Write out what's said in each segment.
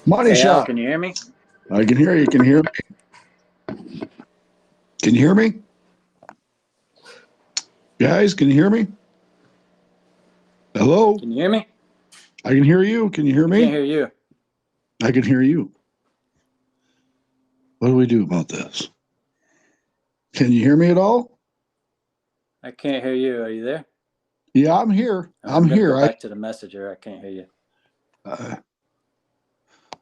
Money Hey, Al, shot. can you hear me? I can hear you. Can you hear me? Can you hear me? Guys, can you hear me? Hello? Can you hear me? I can hear you. Can you hear I can't me? hear you. I can hear you. What do we do about this? Can you hear me at all? I can't hear you. Are you there? Yeah, I'm here. I'm I'm gonna here. go back to the messenger. I can't hear you.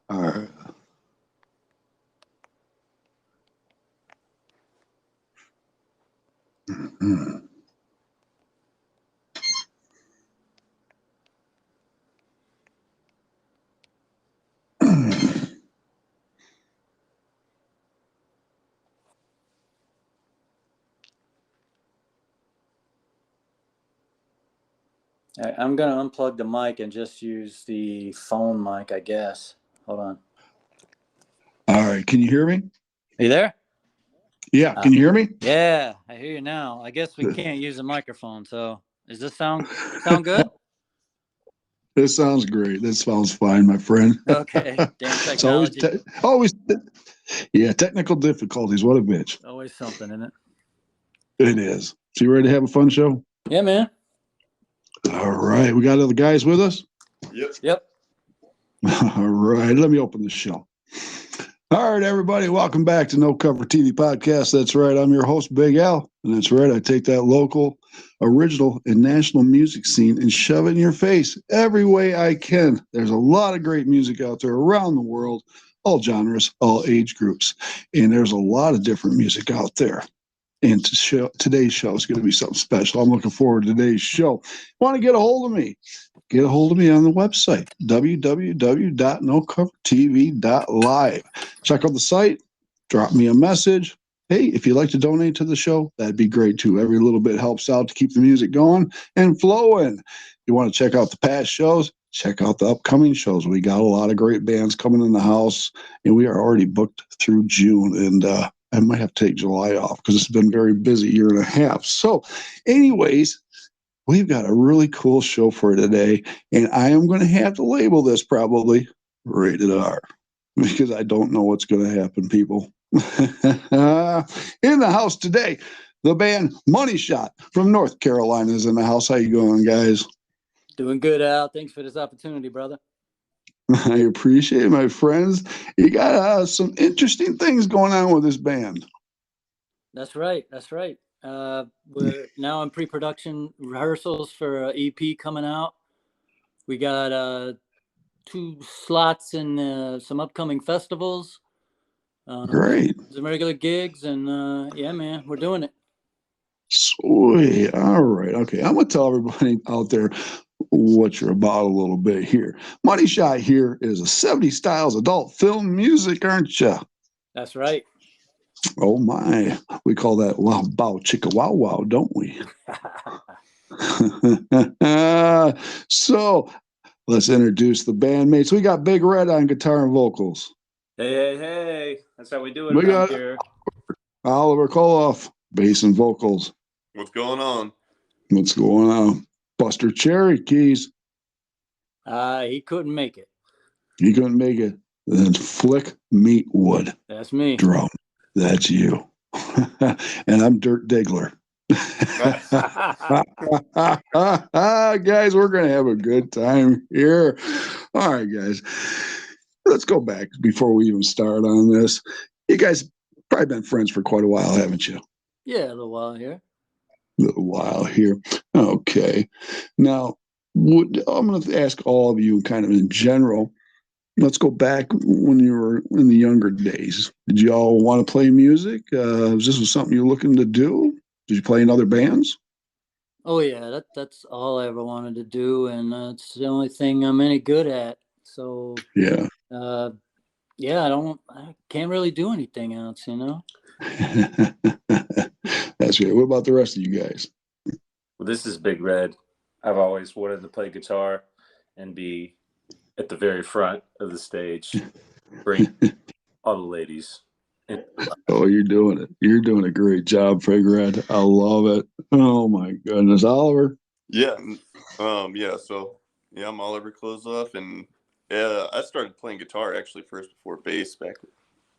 All right. Hmm. I'm gonna unplug the mic and just use the phone mic, I guess. Hold on. All right. Can you hear me? Are you there? Yeah. Can you hear me? Yeah, I hear you now. I guess we can't use a microphone. So, does this sound good? This sounds great. This sounds fine, my friend. Okay. Damn It's always, technology. yeah, technical difficulties. What a bitch. Always something, isn't it? It is. So you ready to have a fun show? Yeah, man. All right. We got other guys with us? Yep. All right. Let me open the show. All right, everybody. Welcome back to No Cover TV Podcast. That's right. I'm your host, Big Al. And that's right. I take that local, original, and national music scene and shove it in your face every way I can. There's a lot of great music out there around the world, all genres, all age groups. And there's a lot of different music out there. And today's show is going to be something special. I'm looking forward to today's show. Want to get a hold of me? Get a hold of me on the website, www.nocovertv.live. Check out the site, drop me a message. Hey, if you'd like to donate to the show, that'd be great too. Every little bit helps out to keep the music going and flowing. You want to check out the past shows? Check out the upcoming shows. We got a lot of great bands coming in the house, and we are already booked through June. And I might have to take July off because it's been a very busy year and a half. So, anyways, we've got a really cool show for today, and I am going to have to label this probably rated R because I don't know what's going to happen, people. In the house today, the band Money Shot from North Carolina is in the house. How you going, guys? Doing good, Al. Thanks for this opportunity, brother. I appreciate it, my friends. You got some interesting things going on with this band. That's right. We're now in pre-production rehearsals for EP coming out. We got 2 slots in some upcoming festivals. Great. Some regular gigs, and yeah, man, we're doing it. Sweet. All right. Okay. I'm going to tell everybody out there what you're about a little bit here. Money Shot here is a 70s styles adult film music, aren't you? That's right. Oh my. We call that wow bow chicka wow wow, don't we? So let's introduce the bandmates. We got Big Red on guitar and vocals. Hey. That's how we do it We around got here. Oliver Koloff, bass and vocals. What's going on? What's going on? Buster Cherry, keys. He couldn't make it. He couldn't make it. Then Flick Meatwood. That's me. Drum. That's you. And I'm Dirt Diggler. Guys, we're going to have a good time here. All right, guys. Let's go back before we even start on this. You guys probably been friends for quite a while, haven't you? Yeah, a little while here. A little while here. Okay. Now, I'm going to ask all of you kind of in general. Let's go back when you were in the younger days. Did you all want to play music? Was this something you're looking to do? Did you play in other bands? Oh yeah, that's all I ever wanted to do, and it's the only thing I'm any good at. So yeah, I can't really do anything else, you know. That's great. What about the rest of you guys? Well, this is Big Red. I've always wanted to play guitar and be at the very front of the stage, bring all the ladies. Oh, you're doing it. You're doing a great job, Big Red. I love it. Oh my goodness, Oliver. Yeah. So I'm Oliver Klozoff, and Yeah, I started playing guitar actually first before bass back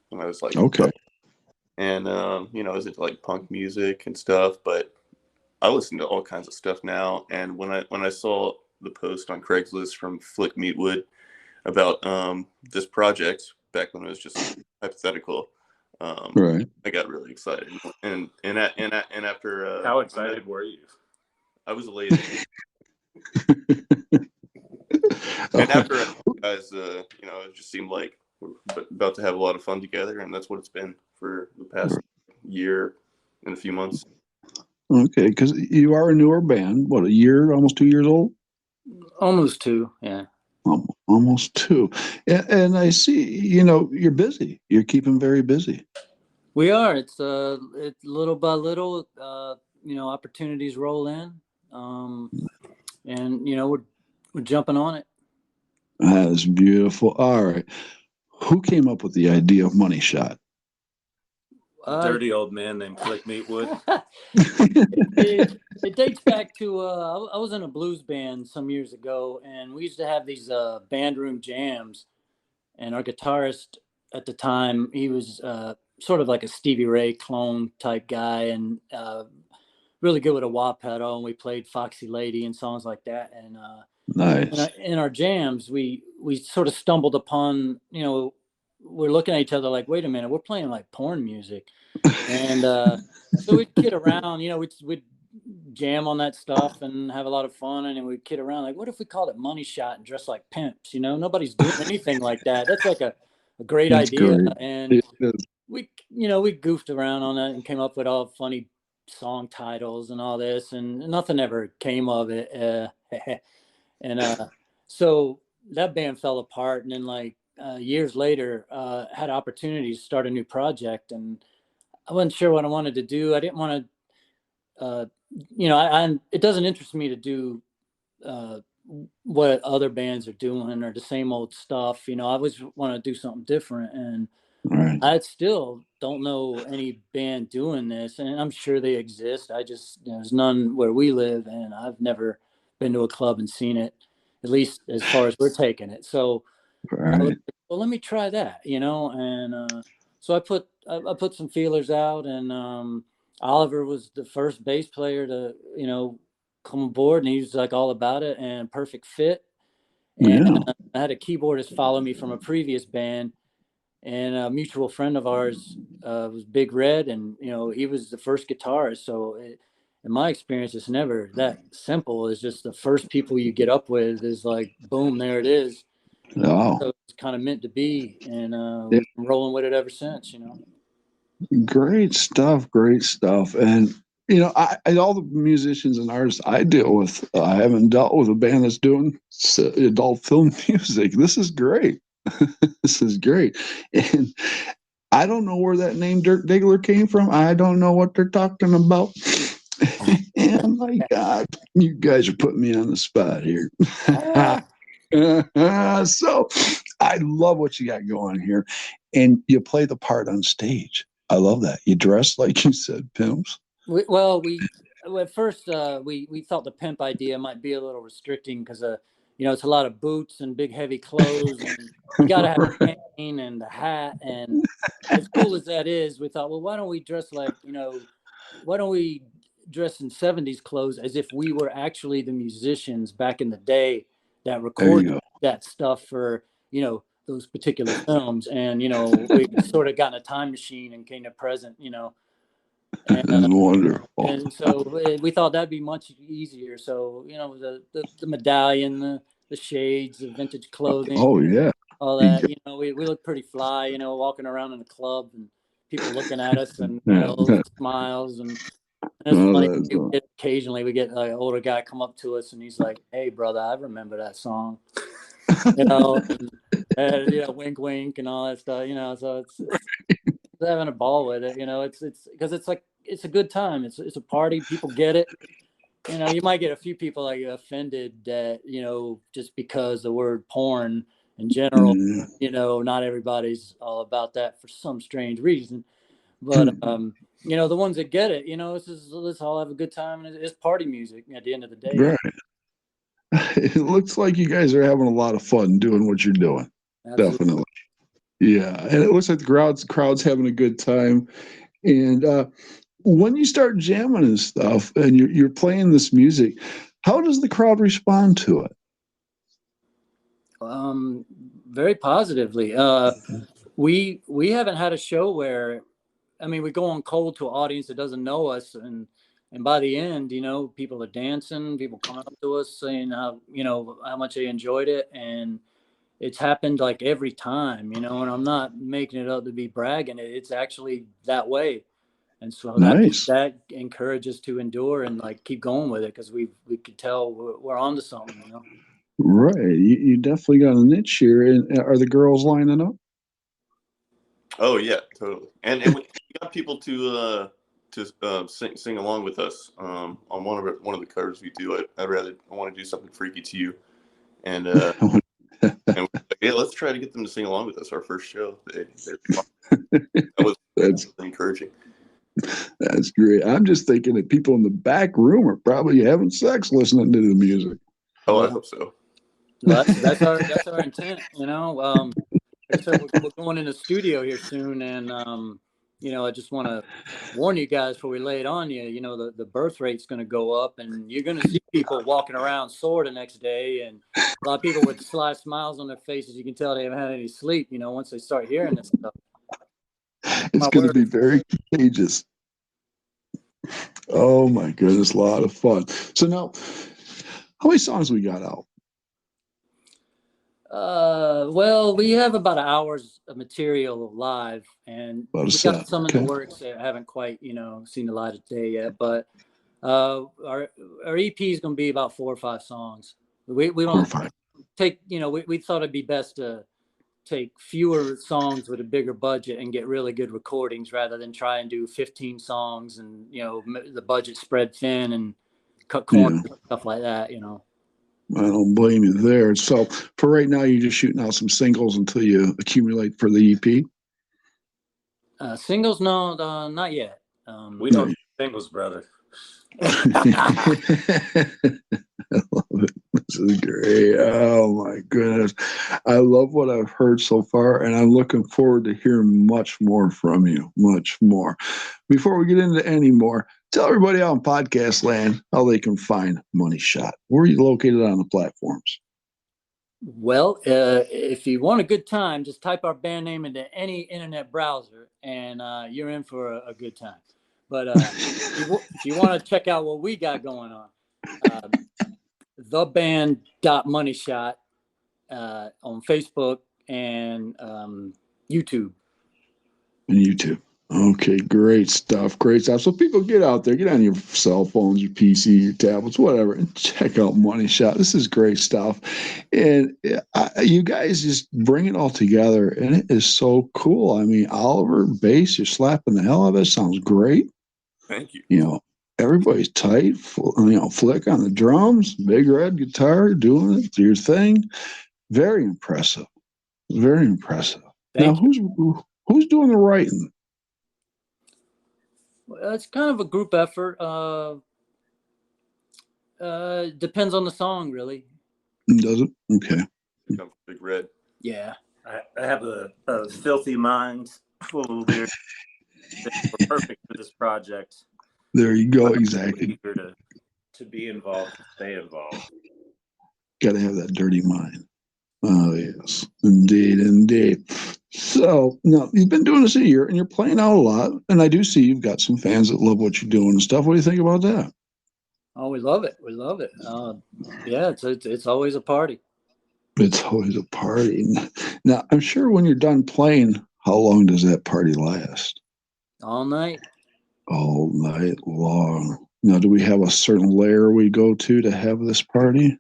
when I was like, Okay. and you know, I was into like punk music and stuff, but I listen to all kinds of stuff now. And when I saw the post on Craigslist from Flick Meatwood about this project back when it was just hypothetical, Right. I got really excited. And after How excited were you? I was elated. And after guys, you know, it just seemed like we're about to have a lot of fun together, and that's what it's been for the past year and a few months. Okay, because you are a newer band. What, a year, almost 2 years old? Almost two, yeah. Almost two. And I see, you know, you're busy. You're keeping very busy. We are. It's little by little, you know, opportunities roll in, and you know we're jumping on it. That is beautiful. All right. Who came up with the idea of Money Shot? A dirty old man named Flick Meatwood. It dates back to I was in a blues band some years ago, and we used to have these band room jams. And our guitarist at the time, he was sort of like a Stevie Ray clone type guy, and really good with a wah pedal. And we played Foxy Lady and songs like that. And Nice. in our jams, we sort of stumbled upon, you know, we're looking at each other like, wait a minute, we're playing like porn music. And so we'd kid around, you know, we'd jam on that stuff and have a lot of fun. And then we'd kid around like, what if we called it Money Shot and dress like pimps? You know, nobody's doing anything like that. That's like a great That's idea. great. And Yes. we goofed around on it and came up with all funny song titles and all this, and nothing ever came of it. And so that band fell apart. And then like years later, had opportunities to start a new project, and I wasn't sure what I wanted to do. I didn't want to, you know, it doesn't interest me to do what other bands are doing or the same old stuff. You know, I always want to do something different. And Right. I still don't know any band doing this, and I'm sure they exist. I just, you know, there's none where we live, and I've never been to a club and seen it, at least as far as we're taking it. So I was Right. like, well, let me try that, you know. And so I put some feelers out, and Oliver was the first bass player to, you know, come aboard, and he was like all about it and perfect fit. And Yeah. I had a keyboardist follow me from a previous band, and a mutual friend of ours was Big Red, and you know he was the first guitarist. So in my experience, it's never that simple. It's just the first people you get up with is like boom, there it is. Oh, So it's kind of meant to be, and yeah. we've been rolling with it ever since. You know. Great stuff. Great stuff. And, you know, all the musicians and artists I deal with, I haven't dealt with a band that's doing adult film music. This is great. This is great. And I don't know where that name Dirk Diggler came from. I don't know what they're talking about. And my God, you guys are putting me on the spot here. So I love what you got going here. And you play the part on stage. I love that. You dress like you said, pimps. We at first we thought the pimp idea might be a little restricting because you know, it's a lot of boots and big heavy clothes, and you got to have the cane and the hat. And as cool as that is, we thought, well, why don't we dress like, you know, why don't we dress in 70s clothes as if we were actually the musicians back in the day that There you recorded go. that stuff for, you know, those particular films. And, you know, we sort of got in a time machine and came to present, you know. And, That's wonderful. and so we thought that'd be much easier. So, you know, the medallion, the shades, the vintage clothing, Oh, yeah. all that, you know, we look pretty fly, you know, walking around in the club and people looking at us and, you know, smiles. And it's Oh, funny, that's occasionally we get like an older guy come up to us and he's like, hey, brother, I remember that song, you know, and you know, wink, wink and all that stuff, you know, so it's having a ball with it, you know. It's because it's like it's a good time. It's a party. People get it. You know, you might get a few people like offended that, you know, just because the word porn in general, you know, not everybody's all about that for some strange reason. But you know, the ones that get it, you know, let's all have a good time, and it's party music at the end of the day. right. It looks like you guys are having a lot of fun doing what you're doing. Absolutely. Definitely. Yeah. And it looks like the crowd's having a good time. And when you start jamming and stuff and you're playing this music, how does the crowd respond to it? Very positively. We haven't had a show where, I mean, we go on cold to an audience that doesn't know us, and by the end, you know, people are dancing, people coming up to us saying how, you know, how much they enjoyed it, and it's happened like every time, you know. And I'm not making it up to be bragging. It's actually that way, and so Nice. that encourages to endure and like keep going with it, because we could tell we're onto something, you know. Right. You definitely got a niche here. And are the girls lining up? Oh yeah, totally. And we got people to sing along with us on one of the covers we do. I want to do something freaky to you, and and we're like, yeah, let's try to get them to sing along with us. Our first show, that was That's encouraging. That's great. I'm just thinking that people in the back room are probably having sex listening to the music. Oh, I hope so. Well, that's our intent, you know. Like I said, we're going in the studio here soon, and you know, I just want to warn you guys before we lay it on you. You know, the birth rate's going to go up, and you're going to see people walking around sore the next day, and a lot of people with sly smiles on their faces. You can tell they haven't had any sleep. You know, once they start hearing this stuff, It's going to be very contagious. Oh my goodness, a lot of fun. So now, how many songs we got out? well, we have about an hour's of material live, and About a we set. got some in Okay. the works that haven't quite, you know, seen the light of day yet. But our EP is going to be about 4 or 5 songs. We 4 or don't 5. take, you know, we thought it'd be best to take fewer songs with a bigger budget and get really good recordings rather than try and do 15 songs and, you know, the budget spread thin and cut corners, stuff like that, you know. I don't blame you there. So for right now, you're just shooting out some singles until you accumulate for the EP. Singles, no, not yet. We don't do singles, brother. I love it. This is great. Oh my goodness. I love what I've heard so far, and I'm looking forward to hearing much more from you. Much more. Before we get into any more, tell everybody out in podcast land how they can find Money Shot. Where are you located on the platforms? Well, if you want a good time, just type our band name into any internet browser, and you're in for a good time. But if you want to check out what we got going on, theband.moneyshot on Facebook and YouTube. And YouTube. Okay, great stuff. Great stuff. So people get out there, get on your cell phones, your PC, your tablets, whatever, and check out Money Shot. This is great stuff. And you guys just bring it all together, and it is so cool. I mean, Oliver, bass, you're slapping the hell out of it. Sounds great. Thank you. You know, everybody's tight. You know, Flick on the drums, Big Red guitar, doing it, your thing. Very impressive. Very impressive. Thank now, who's doing the writing? Well, it's kind of a group effort. Depends on the song, really. Does it? Okay. Come from Big Red. Yeah. I have a filthy mind full of lyrics that were perfect for this project. There you go. Exactly. Eager to be involved, stay involved. Got to have that dirty mind. Oh, yes. Indeed, indeed. So, now, you've been doing this a year, and you're playing out a lot, and I do see you've got some fans that love what you're doing and stuff. What do you think about that? Oh, we love it. We love it. Yeah, it's always a party. It's always a party. Now, I'm sure when you're done playing, how long does that party last? All night. All night long. Now, do we have a certain layer we go to have this party?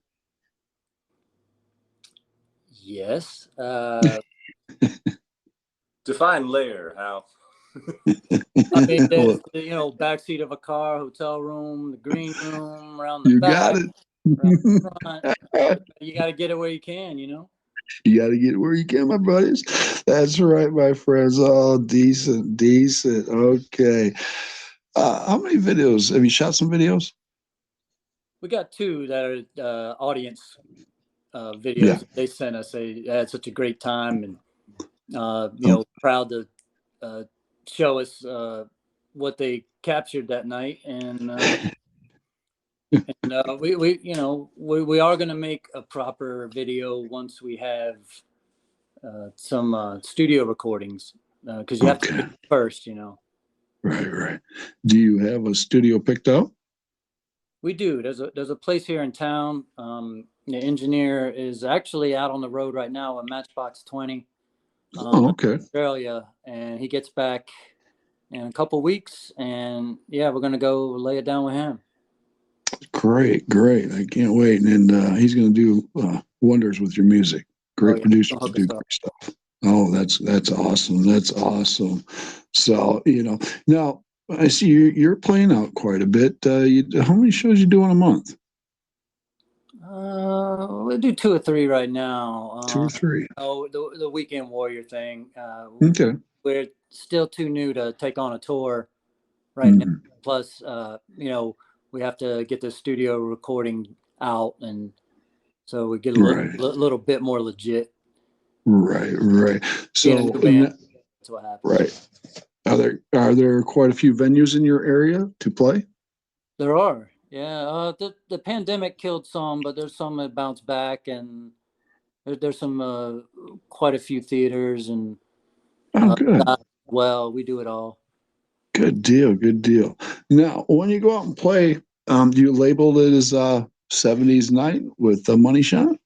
Yes. Define layer, Hal. I mean, there's, you know, backseat of a car, hotel room, the green room, around the You back. got it. Around the front. You got to get it where you can, you know. You got to get where you can, my buddies. That's right, my friends. Oh, decent, decent. Okay. How many videos? Have you shot some videos? We got two that are audience videos. Yeah. They sent us. They had such a great time, and you know, proud to show us what they captured that night. And we you know we are going to make a proper video once we have some studio recordings, because you have to do it first, you know. Right. Do you have a studio picked out? We do. There's a place here in town. The engineer is actually out on the road right now, a Matchbox 20, Okay. Australia, and he gets back in a couple weeks, and yeah, we're gonna go lay it down with him. Great. I can't wait. And he's going to do wonders with your music. Great producer to do great stuff. Oh, that's awesome. That's awesome. So, you know, now I see you're playing out quite a bit. How many shows you do in a month? We do 2 or 3 right now. 2 or 3. Oh, the Weekend Warrior thing. Okay. We're still too new to take on a tour right now. Plus, you know, we have to get the studio recording out, and so we get a little bit more legit. Right. So that's what happens. Right. Are there quite a few venues in your area to play? There are. Yeah. The pandemic killed some, but there's some that bounced back, and there's some quite a few theaters, and good. Well, we do it all. Good deal. Now, when you go out and play, do you label it as 70s night with the money shot?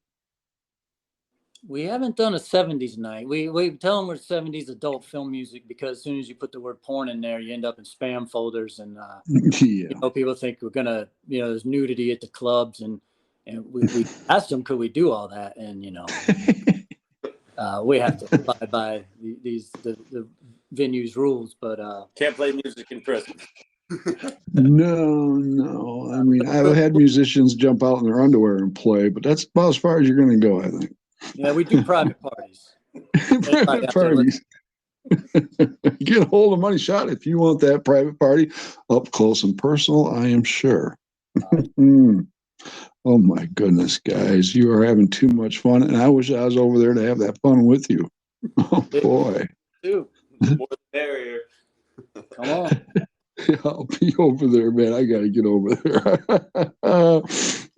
We haven't done a 70s night. We tell them we're 70s adult film music, because as soon as you put the word porn in there, you end up in spam folders, and you know, people think we're gonna, you know, there's nudity at the clubs, and we asked them, could we do all that, and you know, we have to abide by the venue's rules, but can't play music in prison. No. I mean, I've had musicians jump out in their underwear and play, but that's about as far as you're going to go, I think. Yeah, we do private parties. Private parties. Get a hold of Money Shot if you want that private party up close and personal, I am sure. Oh my goodness, guys, you are having too much fun, and I wish I was over there to have that fun with you. Oh boy. More the merrier. Come on. Yeah, I'll be over there, man. I got to get over there.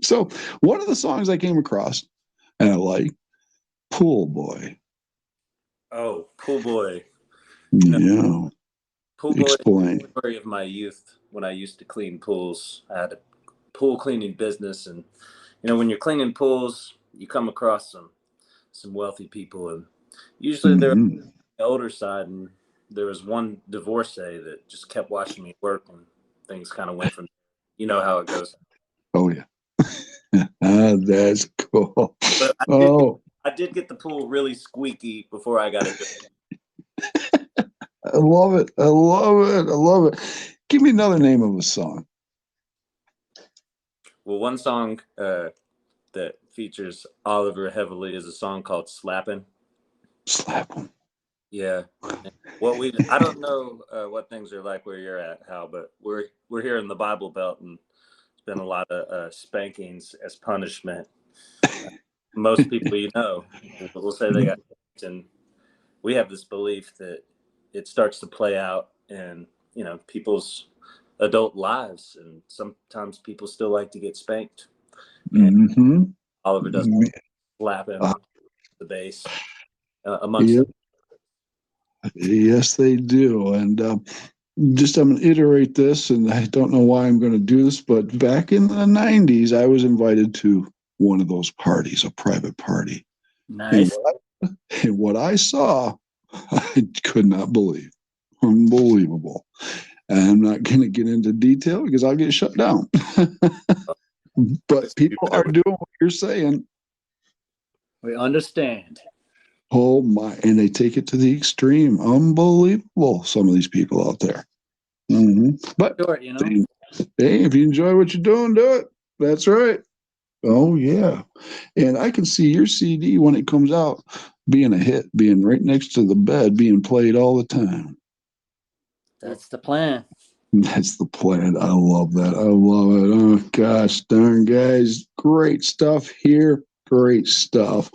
So one of the songs I came across and I like, Pool Boy. Oh, Pool Boy. Yeah. Pool Boy. Explain. The story of my youth when I used to clean pools. I had a pool cleaning business, and you know, when you're cleaning pools, you come across some wealthy people, and usually they're on the older side, and there was one divorcee that just kept watching me work, and things kind of went from, you know how it goes. Oh yeah. That's cool. But I did get the pool really squeaky before I got it. I love it. Give me another name of a song. Well, one song that features Oliver heavily is a song called Slappin'. Slappin'. Yeah. I don't know what things are like where you're at, Hal, but we're here in the Bible Belt, and there's been a lot of spankings as punishment. Most people, you know, will say they got spanked, and we have this belief that it starts to play out in, you know, people's adult lives, and sometimes people still like to get spanked. And Oliver doesn't slap him the bass amongst them. Yes, they do. And I'm going to iterate this, and I don't know why I'm going to do this, but back in the 90s, I was invited to one of those parties, a private party. Nice. And what I saw, I could not believe. Unbelievable. And I'm not going to get into detail because I'll get shut down. But people are doing what you're saying. We understand. Oh my, and they take it to the extreme. Unbelievable, some of these people out there. But sure, you know, hey, if you enjoy what you're doing, do it. That's right. Oh yeah. And I can see your CD when it comes out being a hit, being right next to the bed, being played all the time. That's the plan. That's the plan. I love that. I love it. Oh gosh, darn guys, great stuff here. Great stuff.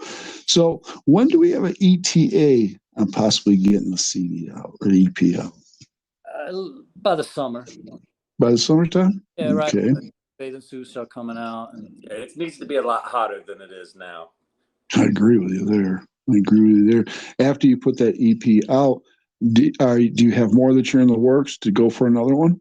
So when do we have an ETA on possibly getting a CD out or an EP out? By the summer. By the summertime? Yeah, right. Okay. Bathing suits are coming out. And Yeah, it needs to be a lot hotter than it is now. I agree with you there. I agree with you there. After you put that EP out, do you have more that you're in the works to go for another one?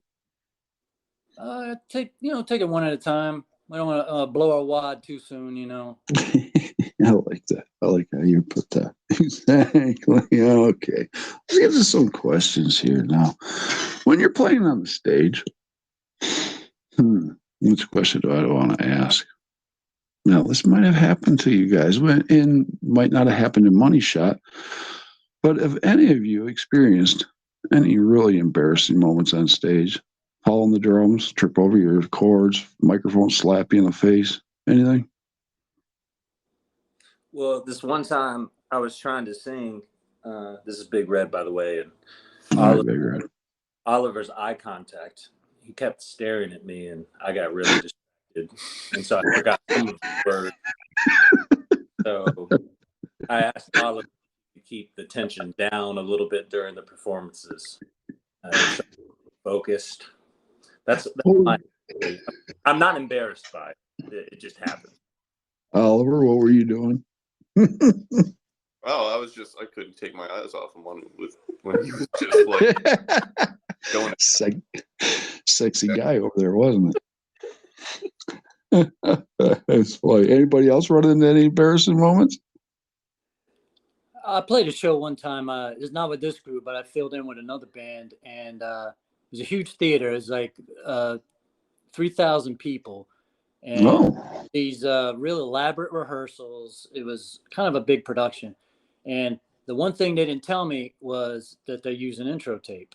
take it one at a time. We don't want to blow our wad too soon, you know. I like that. I like how you put that. Exactly. Okay. Let's get to some questions here now. When you're playing on the stage, which question do I want to ask? Now, this might have happened to you guys, and might not have happened in Money Shot, but have any of you experienced any really embarrassing moments on stage? Fall on the drums, trip over your chords, microphone slap you in the face, anything? Well, this one time I was trying to sing. This is Big Red, by the way, and All right, Big Red. Oliver's eye contact. He kept staring at me, and I got really distracted, and so I forgot some of the words. So I asked Oliver to keep the tension down a little bit during the performances. Focused. That's I'm not embarrassed by it. It just happened. Oliver, what were you doing? Oh, I couldn't take my eyes off him when he was just like going. Sexy guy over there, wasn't it? That's funny. Anybody else running into any embarrassing moments? I played a show one time. It's not with this group, but I filled in with another band, and it was a huge theater. It was like 3,000 people, and these real elaborate rehearsals. It was kind of a big production, and the one thing they didn't tell me was that they use an intro tape,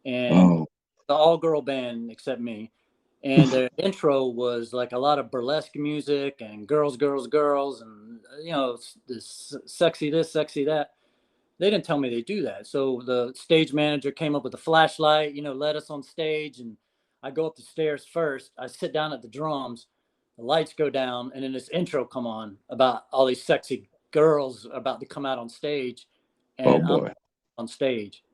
and the all-girl band except me, and their intro was like a lot of burlesque music and girls, and this sexy this, sexy that. They didn't tell me they do that. So the stage manager came up with a flashlight, led us on stage, and I go up the stairs first. I sit down at the drums, the lights go down, and then this intro come on about all these sexy girls about to come out on stage, and I'm on stage,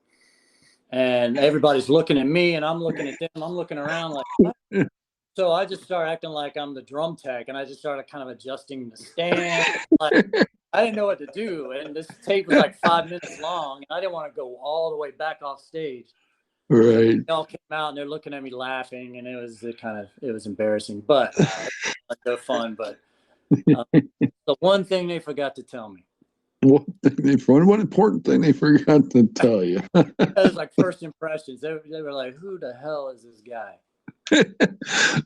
and everybody's looking at me, and I'm looking at them. I'm looking around like, what? So I just started acting like I'm the drum tech, and I just started kind of adjusting the stand. Like, I didn't know what to do, and this tape was like 5 minutes long, and I didn't want to go all the way back off stage. Right. They all came out, and they're looking at me laughing, and it was embarrassing, but they're fun. But the one thing they forgot to tell me. One important thing they forgot to tell you. That was like first impressions. They were like, "Who the hell is this guy?"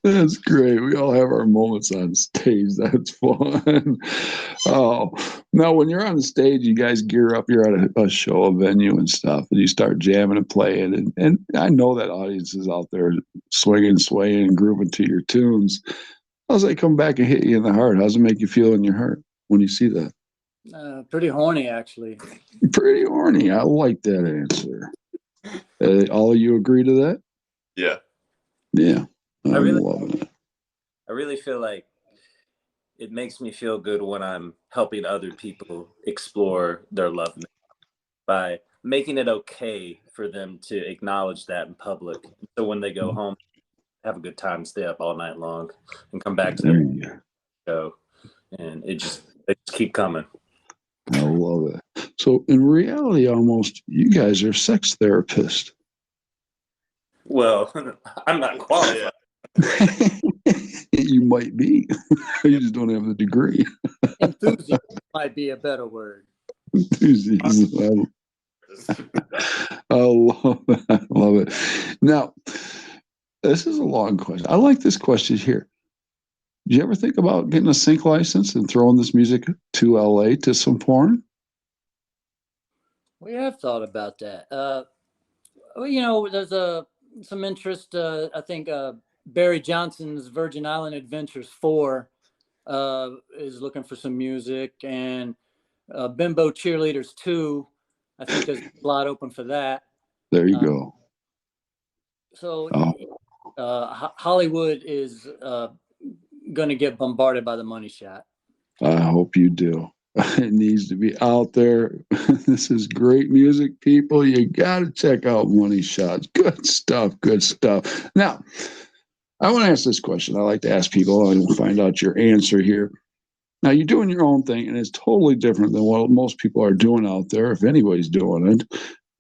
That's great. We all have our moments on stage. That's fun. Oh, now when you're on stage, you guys gear up. You're at a show, a venue, and stuff, and you start jamming and playing. And I know that audience is out there swinging, swaying, and grooving to your tunes. How's that come back and hit you in the heart? How's it make you feel in your heart when you see that? Pretty horny, actually. Pretty horny. I like that answer. All of you agree to that? Yeah. Yeah. I'm loving it. I really feel like it makes me feel good when I'm helping other people explore their love by making it okay for them to acknowledge that in public. So when they go home, have a good time, stay up all night long, and come back to the show, and they just keep coming. I love it. So in reality, almost, you guys are sex therapists. Well, I'm not qualified. You might be. You just don't have the degree. Enthusiast might be a better word. Enthusiasm. I love it. I love it. Now, this is a long question. I like this question here. Did you ever think about getting a sync license and throwing this music to LA to some porn? We have thought about that. There's some interest. I think Barry Johnson's Virgin Island Adventures 4 is looking for some music, and Bimbo Cheerleaders 2. I think there's a lot open for that. There you go. So Oh, Hollywood is going to get bombarded by the money shot. I hope you do. It needs to be out there. This is great music, people. You got to check out Money Shots. Good stuff. Good stuff. Now, I want to ask this question. I like to ask people, and we'll find out your answer here. Now, you're doing your own thing, and it's totally different than what most people are doing out there, if anybody's doing it.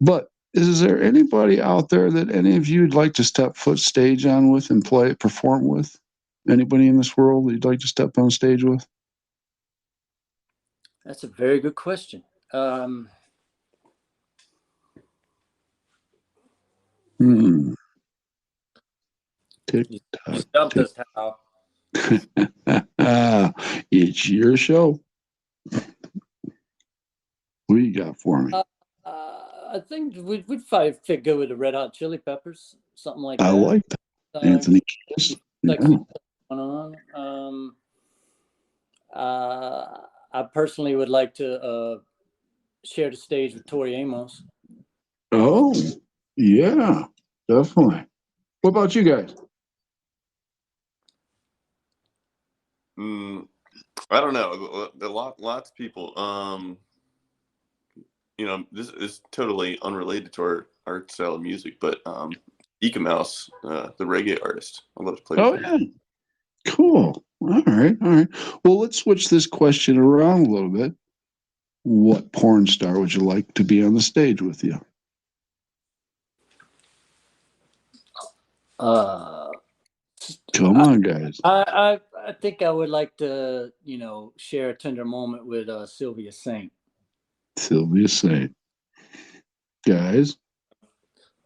But is there anybody out there that any of you'd like to step foot stage on with and perform with? Anybody in this world that you'd like to step on stage with? That's a very good question. Tick You tock. stumped us, Hal. It's your show. What do you got for me? I think we'd probably fit good with the Red Hot Chili Peppers, something like that. I like that. Anthony Kiedis. Sexy going on. I personally would like to share the stage with Tori Amos. Oh, yeah, definitely. What about you guys? I don't know. Lots of people. This is totally unrelated to our style of music, but Ika Mouse, the reggae artist, I love to play with him. Yeah. Cool. All right. Well, let's switch this question around a little bit. What porn star would you like to be on the stage with you? Come on, guys. I think I would like to, share a tender moment with Sylvia Saint. Sylvia Saint. Guys.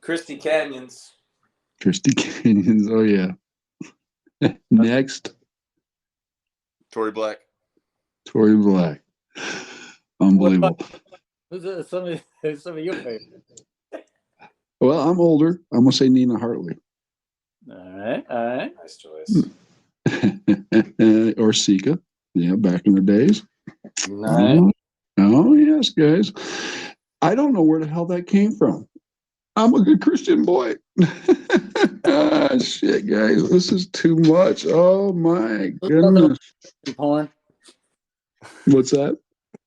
Christy Canyons. Christy Canyons. Oh, yeah. Next. Tory Black. Tory Black. Unbelievable. Who's some of your favorites? Well, I'm older. I'm going to say Nina Hartley. All right. Nice choice. Or Sika. Yeah, back in the days. Nice. Oh, yes, guys. I don't know where the hell that came from. I'm a good Christian boy. Shit, guys. This is too much. Oh, my goodness. Porn. What's that?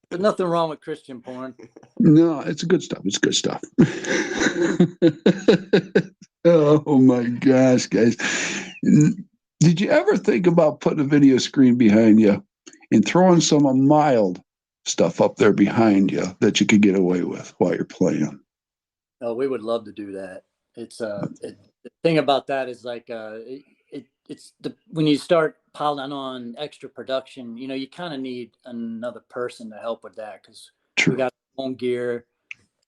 There's nothing wrong with Christian porn. No, it's good stuff. It's good stuff. Oh, my gosh, guys. Did you ever think about putting a video screen behind you and throwing some mild stuff up there behind you that you could get away with while you're playing? Oh, we would love to do that. It's the thing about that is like when you start piling on extra production, you kind of need another person to help with that because we got our own gear,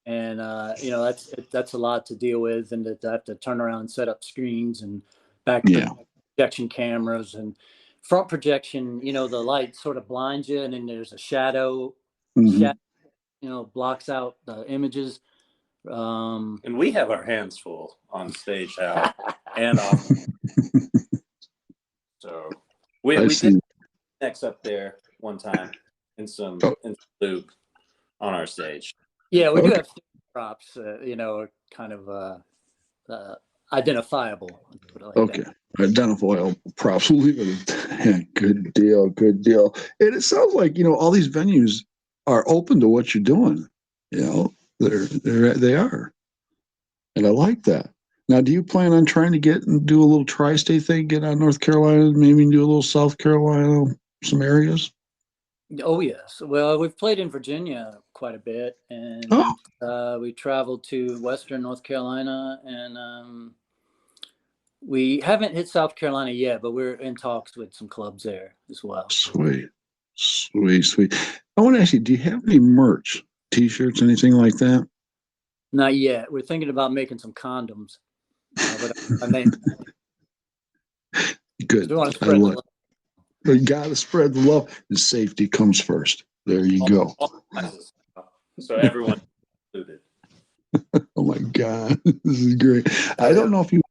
and that's a lot to deal with, and to have to turn around and set up screens and back projection cameras and front projection. The light sort of blinds you, and then there's a shadow, blocks out the images. And we have our hands full on stage, Hal, and off. So we did next up there one time in some lube on our stage. Yeah, we do have props, kind of identifiable. Identifiable props. We'll leave it at that. Good deal. And it sounds like, all these venues are open to what you're doing. They are. And I like that. Now, do you plan on trying to get and do a little tri-state thing, get out North Carolina, maybe do a little South Carolina, some areas? Oh, yes. Well, we've played in Virginia quite a bit, and we traveled to Western North Carolina, and we haven't hit South Carolina yet, but we're in talks with some clubs there as well. Sweet. I want to ask you, do you have any merch, T-shirts, anything like that? Not yet. We're thinking about making some condoms. Good. We got to spread the love, and safety comes first. There you go. So everyone included. Oh my God, this is great. I don't know if you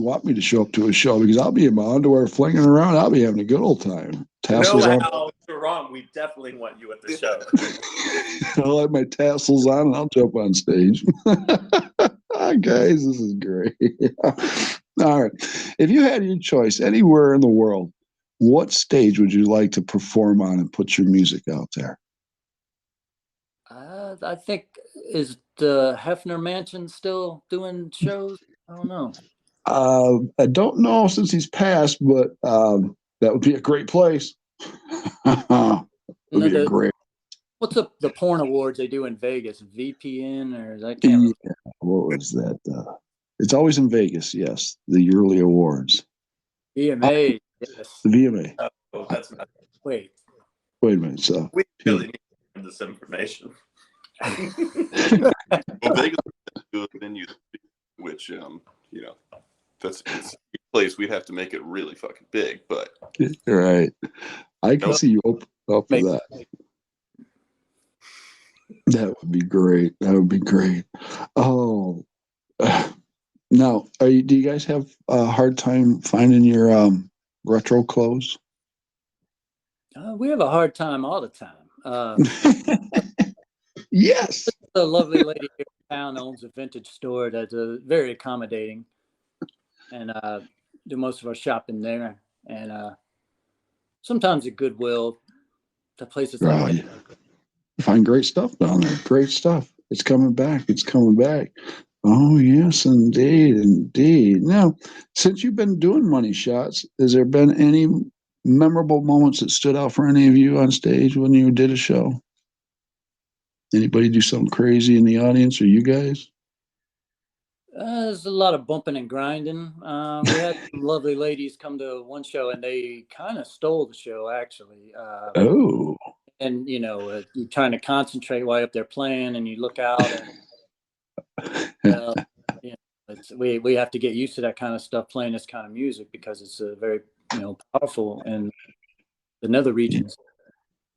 want me to show up to a show because I'll be in my underwear flinging around. I'll be having a good old time. Tassels on. No, you're wrong. We definitely want you at the show. I'll have my tassels on and I'll jump on stage. Guys, this is great. All right. If you had your choice anywhere in the world, what stage would you like to perform on and put your music out there? I think, is the Hefner Mansion still doing shows? I don't know. I don't know since he's passed, but that would be a great place. Would No, be a great. what's the porn awards they do in Vegas? VPN or I can't Yeah, remember. what was that? It's always in Vegas. Yes, the yearly awards. VMA. Yes. The VMA. Oh, that's not. Wait. Wait a minute. So We really need this information. Well, Vegas is a venue, which it's a place we'd have to make it really fucking big, but right, I can see you up for that. That would be great. That would be great. Oh, now, do you guys have a hard time finding your retro clothes? We have a hard time all the time. Yes. A lovely lady here in town owns a vintage store that's very accommodating, and do most of our shopping there. And sometimes at Goodwill, the places like that. You find great stuff down there. Great stuff. It's coming back. It's coming back. Oh, yes, indeed. Indeed. Now, since you've been doing money shots, has there been any memorable moments that stood out for any of you on stage when you did a show? Anybody do something crazy in the audience, or you guys? There's a lot of bumping and grinding. We had some lovely ladies come to one show, and they kind of stole the show, actually. Oh. And you're trying to concentrate while you're up there playing, and you look out, and we have to get used to that kind of stuff, playing this kind of music, because it's very powerful in the nether regions.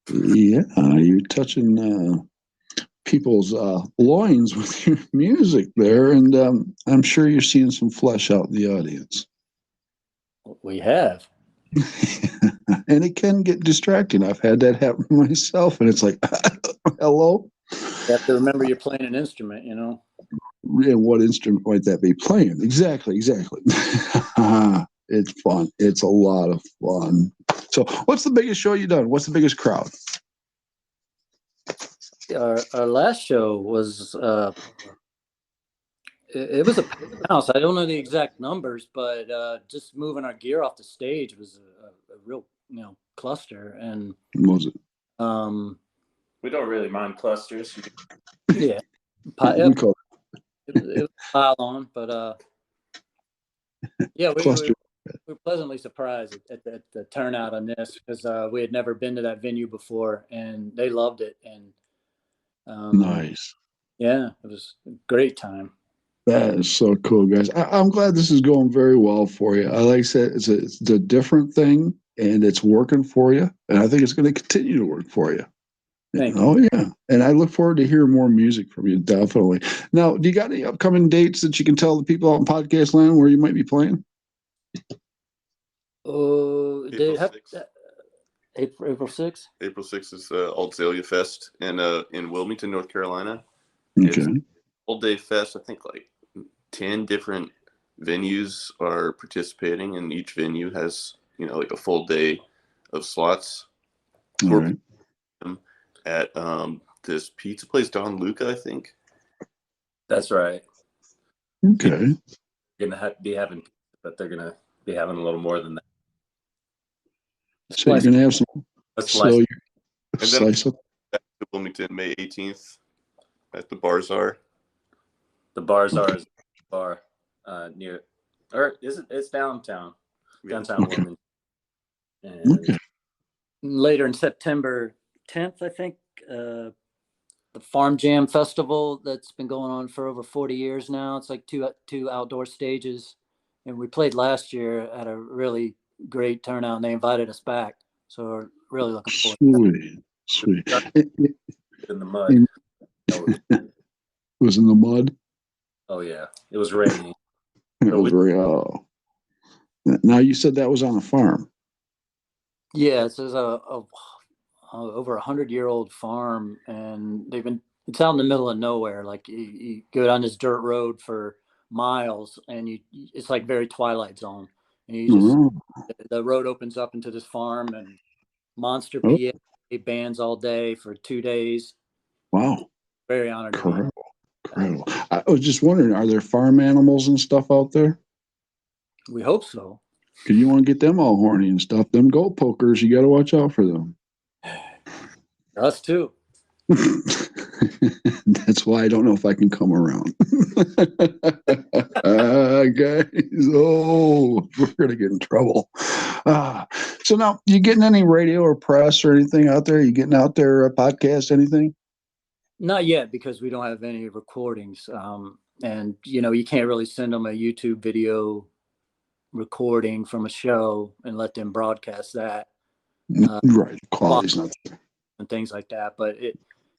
Yeah, you're touching people's loins with your music there, and I'm sure you're seeing some flesh out in the audience. We have. And it can get distracting. I've had that happen myself, and it's like, hello? You have to remember you're playing an instrument, And what instrument might that be playing? Exactly. It's fun. It's a lot of fun. So what's the biggest show you've done? What's the biggest crowd? Our last show was it was a house. I don't know the exact numbers, but just moving our gear off the stage was a real cluster. And Was it? We don't really mind clusters. Yeah, We call it was a pile on, but yeah, we were pleasantly surprised at the turnout on this, because we had never been to that venue before, and they loved it. And nice. Yeah, it was a great time. That is so cool, guys. I'm glad this is going very well for you. Like I said, it's a different thing, and it's working for you, and I think it's going to continue to work for you. Thank you. Oh, yeah. And I look forward to hearing more music from you, definitely. Now, do you got any upcoming dates that you can tell the people out in podcast land where you might be playing? Oh, April 6th. April 6th? April 6th is Altzalia Fest in Wilmington, North Carolina. Okay. It's an all-day fest. I think like 10 different venues are participating, and each venue has, like a full day of slots. All right. At this pizza place, Don Luca, I think. That's right. Okay. You're gonna be having pizza, but they're gonna be having a little more than that. So you're going to have some. So slice up. Back to Wilmington, May 18th, at the Bazaar. The Bazaar is a bar near, or is it? It's downtown. Downtown Wilmington. And Later in September 10th, I think, the Farm Jam Festival that's been going on for over 40 years now. It's like two outdoor stages, and we played last year at a really great turnout, and they invited us back. So we're really looking forward to that. Sweet. in the mud. It was in the mud. Oh yeah, it was raining. It was very. Oh. Now you said that was on a farm. Yeah, it's over 100-year-old farm, and it's out in the middle of nowhere. Like you go down this dirt road for miles, and it's like very Twilight Zone, and you just the road opens up into this farm, and monster PA bands all day for 2 days. Wow. Very honored to be there. Incredible. I was just wondering, are there farm animals and stuff out there? We hope so. Because you want to get them all horny and stuff. Them goat pokers, you got to watch out for them. Us too. That's why I don't know if I can come around. Guys, we're going to get in trouble. So now, you getting any radio or press or anything out there? You getting out there, a podcast, anything? Not yet, because we don't have any recordings. And, you can't really send them a YouTube video recording from a show and let them broadcast that. Right. Quality's not there. And things like that. But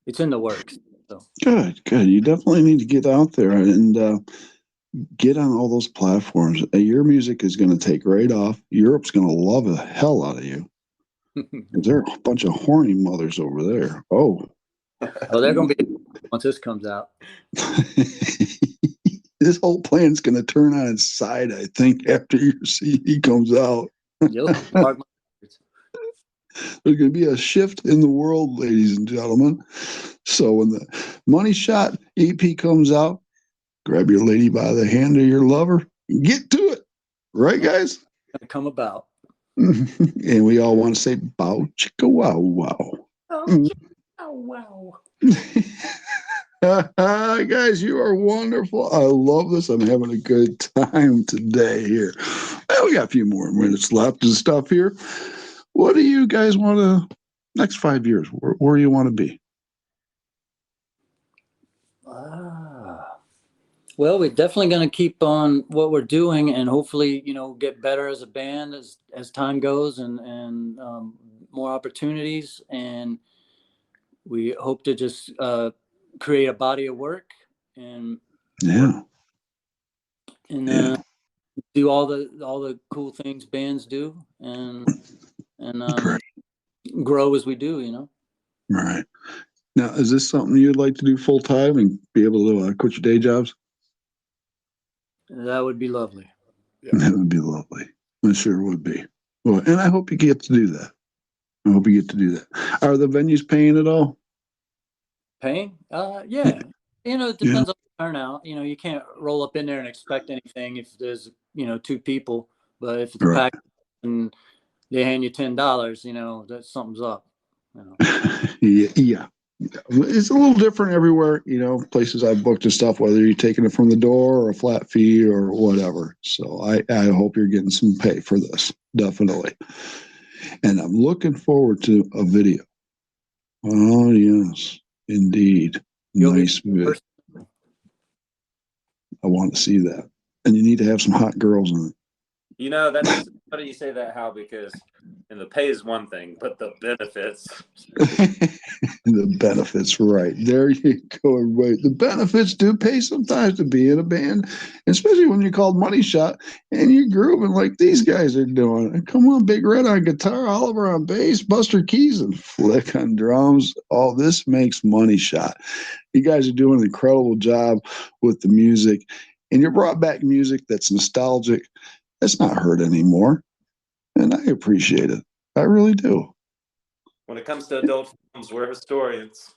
it's in the works. So. Good. You definitely need to get out there and get on all those platforms. Your music is going to take right off. Europe's going to love the hell out of you. There are a bunch of horny mothers over there. Oh, they're going to be once this comes out. This whole plan's going to turn on its side, I think, after your CD comes out. There's going to be a shift in the world, ladies and gentlemen. So when the Money Shot EP comes out, grab your lady by the hand or your lover and get to it. Right, guys? It's going to come about. And we all want to say, bow, chicka, wow, wow. Oh, chicka, wow. Guys, you are wonderful. I love this. I'm having a good time today here. Well, we got a few more minutes left and stuff here. What do you guys want to, next 5 years, where do you want to be? Well, we're definitely going to keep on what we're doing, and hopefully, get better as a band as time goes, and more opportunities. And we hope to just create a body of work and do all the cool things bands do, and grow as we do. Right. Now, is this something you'd like to do full time and be able to quit your day jobs? That would be lovely. Yeah. That would be lovely. It sure would be. Well, and I hope you get to do that. Are the venues paying at all? Paying? Yeah. It depends on the turnout. You can't roll up in there and expect anything if there's, 2 people. But if it's packed and they hand you $10, that something's up. Yeah. It's a little different everywhere, places I've booked and stuff, whether you're taking it from the door or a flat fee or whatever. So I hope you're getting some pay for this, definitely. And I'm looking forward to a video. Oh, yes, indeed. Nice video. I want to see that. And you need to have some hot girls in it. That's funny you say that, Hal, because the pay is one thing, but the benefits. The benefits, right. There you go, everybody. The benefits do pay sometimes to be in a band, especially when you're called Money Shot and you're grooving like these guys are doing. Come on, Big Red on guitar, Oliver on bass, Buster Keys and Flick on drums. All this makes Money Shot. You guys are doing an incredible job with the music, and you brought back music that's nostalgic. It's not heard anymore, and I appreciate it. I really do. When it comes to adult films, we're historians.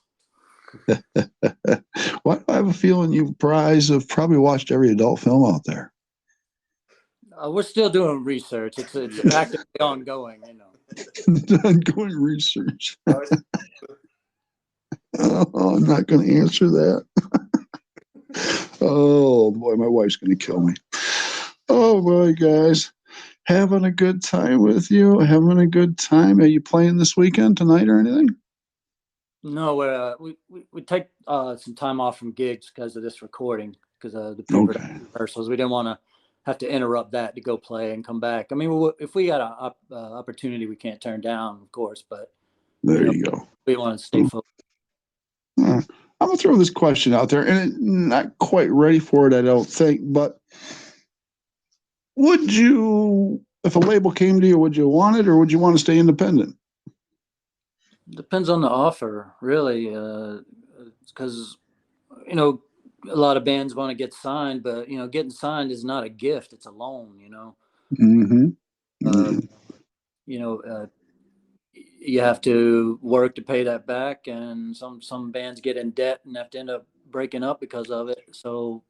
Why do I have a feeling you guys have probably watched every adult film out there? We're still doing research. It's actively ongoing, Ongoing research. I'm not going to answer that. Oh, boy, my wife's going to kill me. Oh, boy, guys. Having a good time with you. Having a good time. Are you playing this weekend, tonight, or anything? No, we take some time off from gigs because of this recording, because of the pre-production rehearsals. We didn't want to have to interrupt that to go play and come back. I mean, if we got an opportunity we can't turn down, of course, but there you go. We want to stay focused. I'm going to throw this question out there, and not quite ready for it, I don't think, but would you, if a label came to you, would you want it, or would you want to stay independent? Depends on the offer, really, because, a lot of bands want to get signed, but getting signed is not a gift; it's a loan. Mm-hmm. Uh, you know, uh, you have to work to pay that back, and some bands get in debt and have to end up breaking up because of it. So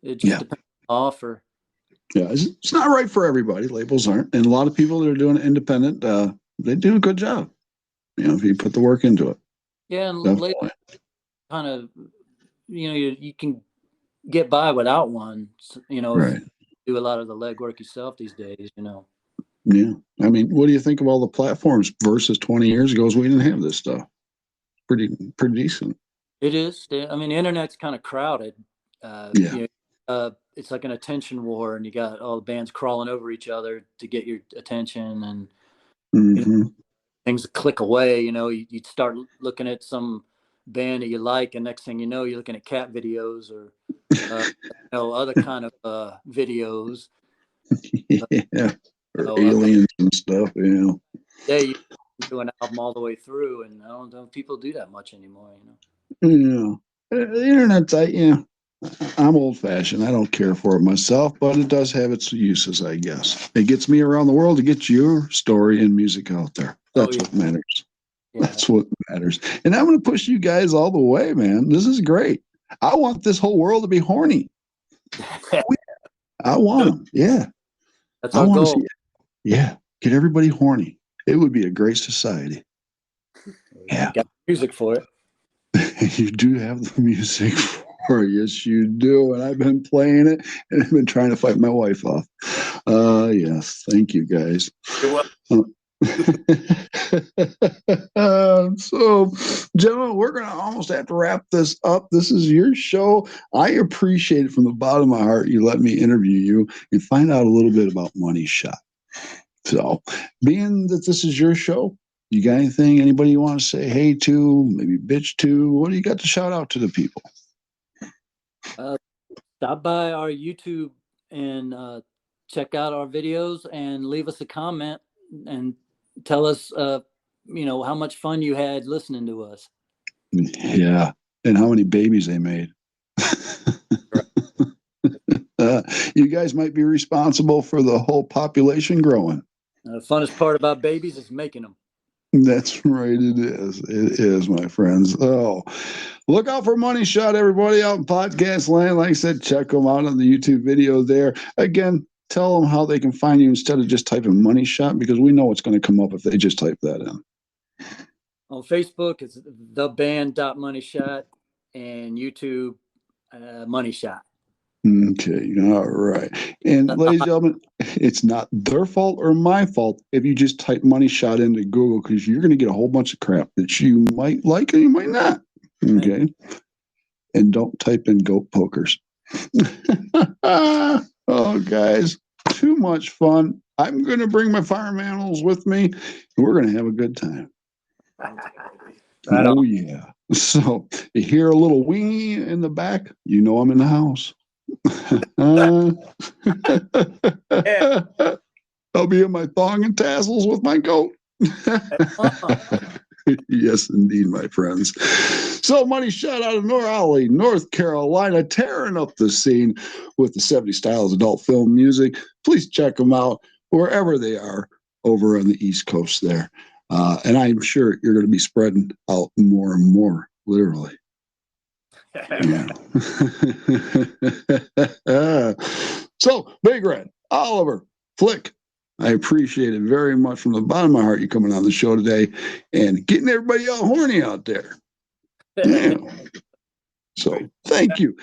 it just depends on the offer. Yeah, it's not right for everybody. Labels aren't, and a lot of people that are doing it independent, they do a good job. If you put the work into it. Yeah, and labels kind of, you can get by without one. Right. If you do a lot of the legwork yourself these days. Yeah, I mean, what do you think of all the platforms versus 20 years ago? As we didn't have this stuff. Pretty decent. It is. I mean, the internet's kind of crowded. Yeah. It's like an attention war, and you got all the bands crawling over each other to get your attention, and Mm-hmm. things click away. You'd start looking at some band that you like, and next thing you know, you're looking at cat videos or other kind of videos. Yeah, or aliens and stuff. Yeah. Yeah, you do an album all the way through, and I don't know if people do that much anymore. Yeah. The internet's, I'm old fashioned. I don't care for it myself, but it does have its uses, I guess. It gets me around the world to get your story and music out there. That's what matters. Yeah. That's what matters. And I'm going to push you guys all the way, man. This is great. I want this whole world to be horny. I want them. Yeah. That's our goal. Yeah. Get everybody horny. It would be a great society. Yeah. You got music for it. You do have the music for it. Yes, you do. And I've been playing it, and I've been trying to fight my wife off. Yes. Thank you, guys. You're welcome. So, gentlemen, we're going to almost have to wrap this up. This is your show. I appreciate it from the bottom of my heart. You let me interview you and find out a little bit about Money Shot. So, being that this is your show, you got anything, anybody you want to say hey to, maybe bitch to? What do you got to shout out to the people? Stop by our YouTube and check out our videos and leave us a comment and tell us, how much fun you had listening to us. Yeah, and how many babies they made. You guys might be responsible for the whole population growing. The funnest part about babies is making them. That's right. It is. It is, my friends. Oh, look out for Money Shot, everybody out in podcast land. Like I said, check them out on the YouTube video there. Again, tell them how they can find you instead of just typing Money Shot, because we know what's going to come up if they just type that in. On Facebook, it's theband.moneyshot, and YouTube, Money Shot. Okay, all right. And ladies and gentlemen, it's not their fault or my fault if you just type Money Shot into Google, because you're going to get a whole bunch of crap that you might like and you might not. Okay. And don't type in goat pokers. Oh, guys, too much fun. I'm going to bring my farm animals with me, and we're going to have a good time. Right oh, on. Yeah. So you hear a little whingy in the back, you know I'm in the house. I'll be in my thong and tassels with my goat. Yes, indeed, my friends. So, Money Shot out of Raleigh, North Carolina, tearing up the scene with the 70 styles adult film music. Please check them out wherever they are over on the East Coast there. And I'm sure you're going to be spreading out more and more, literally. Yeah. So, Big Red, Oliver, Flick, I appreciate it very much from the bottom of my heart you coming on the show today and getting everybody all horny out there. Yeah. So, thank you.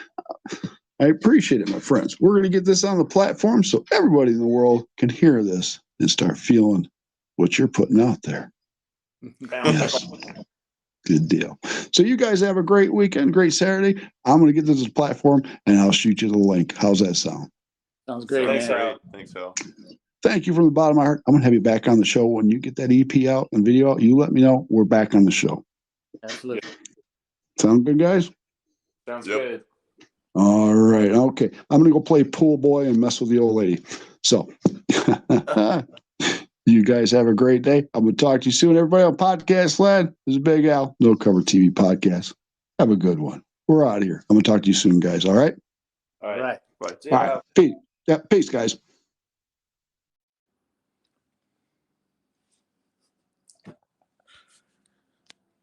I appreciate it, my friends. We're going to get this on the platform so everybody in the world can hear this and start feeling what you're putting out there. Yes. Good deal. So you guys have a great weekend, great Saturday. I'm going to get this to the platform, and I'll shoot you the link. How's that sound? Sounds great, Thanks, man. Al. Thanks, Al. Thank you from the bottom of my heart. I'm going to have you back on the show. When you get that EP out and video out, you let me know. We're back on the show. Absolutely. Sound good, guys? Sounds Yep. good. All right. Okay. I'm going to go play pool boy and mess with the old lady. So you guys have a great day. I'm going to talk to you soon. Everybody on Podcast Land. This is Big Al, No Cover TV Podcast. Have a good one. we're out of here. I'm gonna talk to you soon, guys. All right. All right. Right. Right. See you, All right. Ralph. Peace. Yeah. Peace, guys.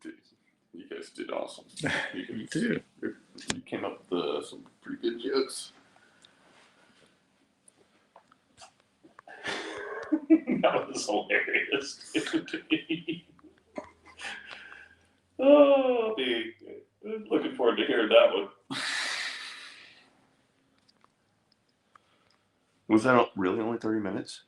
Dude, you guys did awesome. You too. You came up with some pretty good jokes. That was hilarious. Oh, dude. Looking forward to hearing that one. Was that really only 30 minutes?